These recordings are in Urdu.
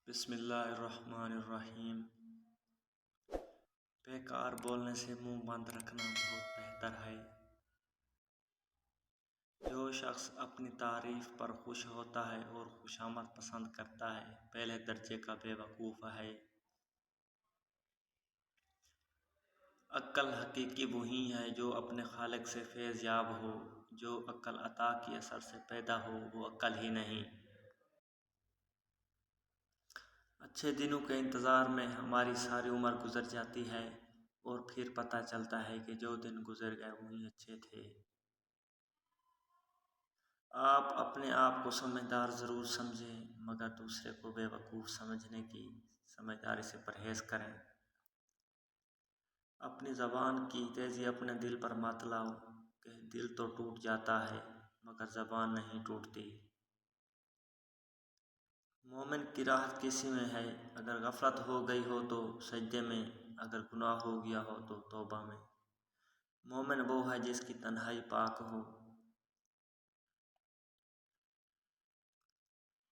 بسم اللہ الرحمن الرحیم۔ بیکار بولنے سے منہ بند رکھنا بہت بہتر ہے۔ جو شخص اپنی تعریف پر خوش ہوتا ہے اور خوشامد پسند کرتا ہے پہلے درجے کا بے وقوف ہے۔ عقل حقیقی وہی ہے جو اپنے خالق سے فیض یاب ہو۔ جو عقل عطا کی اثر سے پیدا ہو وہ عقل ہی نہیں۔ اچھے دنوں کے انتظار میں ہماری ساری عمر گزر جاتی ہے اور پھر پتہ چلتا ہے کہ جو دن گزر گئے وہی اچھے تھے۔ آپ اپنے آپ کو سمجھدار ضرور سمجھیں مگر دوسرے کو بے وقوف سمجھنے کی سمجھداری سے پرہیز کریں۔ اپنی زبان کی تیزی اپنے دل پر مت لاؤ کہ دل تو ٹوٹ جاتا ہے مگر زبان نہیں ٹوٹتی۔ مومن کی راحت کسی میں ہے، اگر غفلت ہو گئی ہو تو سجدے میں، اگر گناہ ہو گیا ہو تو توبہ میں۔ مومن وہ ہے جس کی تنہائی پاک ہو۔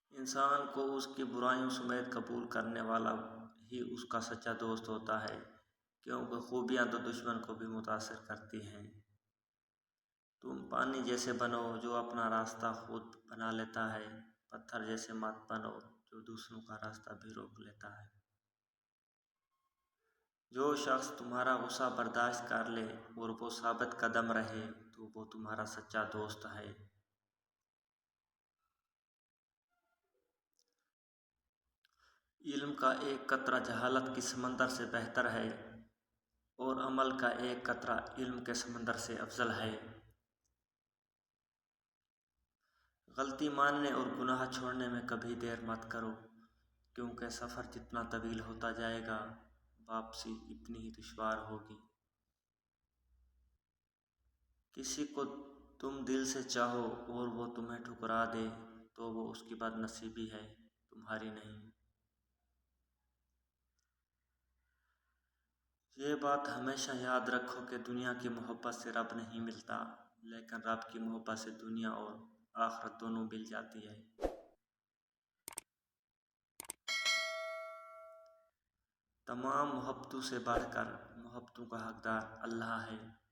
انسان کو اس کی برائیوں سمیت قبول کرنے والا ہی اس کا سچا دوست ہوتا ہے، کیونکہ خوبیاں تو دشمن کو بھی متاثر کرتی ہیں۔ تم پانی جیسے بنو جو اپنا راستہ خود بنا لیتا ہے، پتھر جیسے مت بنو جو دوسروں کا راستہ بھی روک لیتا ہے۔ جو شخص تمہارا غصہ برداشت کر لے اور وہ ثابت قدم رہے تو وہ تمہارا سچا دوست ہے۔ علم کا ایک قطرہ جہالت کی سمندر سے بہتر ہے اور عمل کا ایک قطرہ علم کے سمندر سے افضل ہے۔ غلطی ماننے اور گناہ چھوڑنے میں کبھی دیر مت کرو، کیونکہ سفر جتنا طویل ہوتا جائے گا واپسی اتنی ہی دشوار ہوگی۔ کسی کو تم دل سے چاہو اور وہ تمہیں ٹھکرا دے تو وہ اس کی بد نصیبی ہے، تمہاری نہیں۔ یہ بات ہمیشہ یاد رکھو کہ دنیا کی محبت سے رب نہیں ملتا، لیکن رب کی محبت سے دنیا اور آخرت دونوں مل جاتی ہے۔ تمام محبتوں سے بڑھ کر محبتوں کا حقدار اللہ ہے۔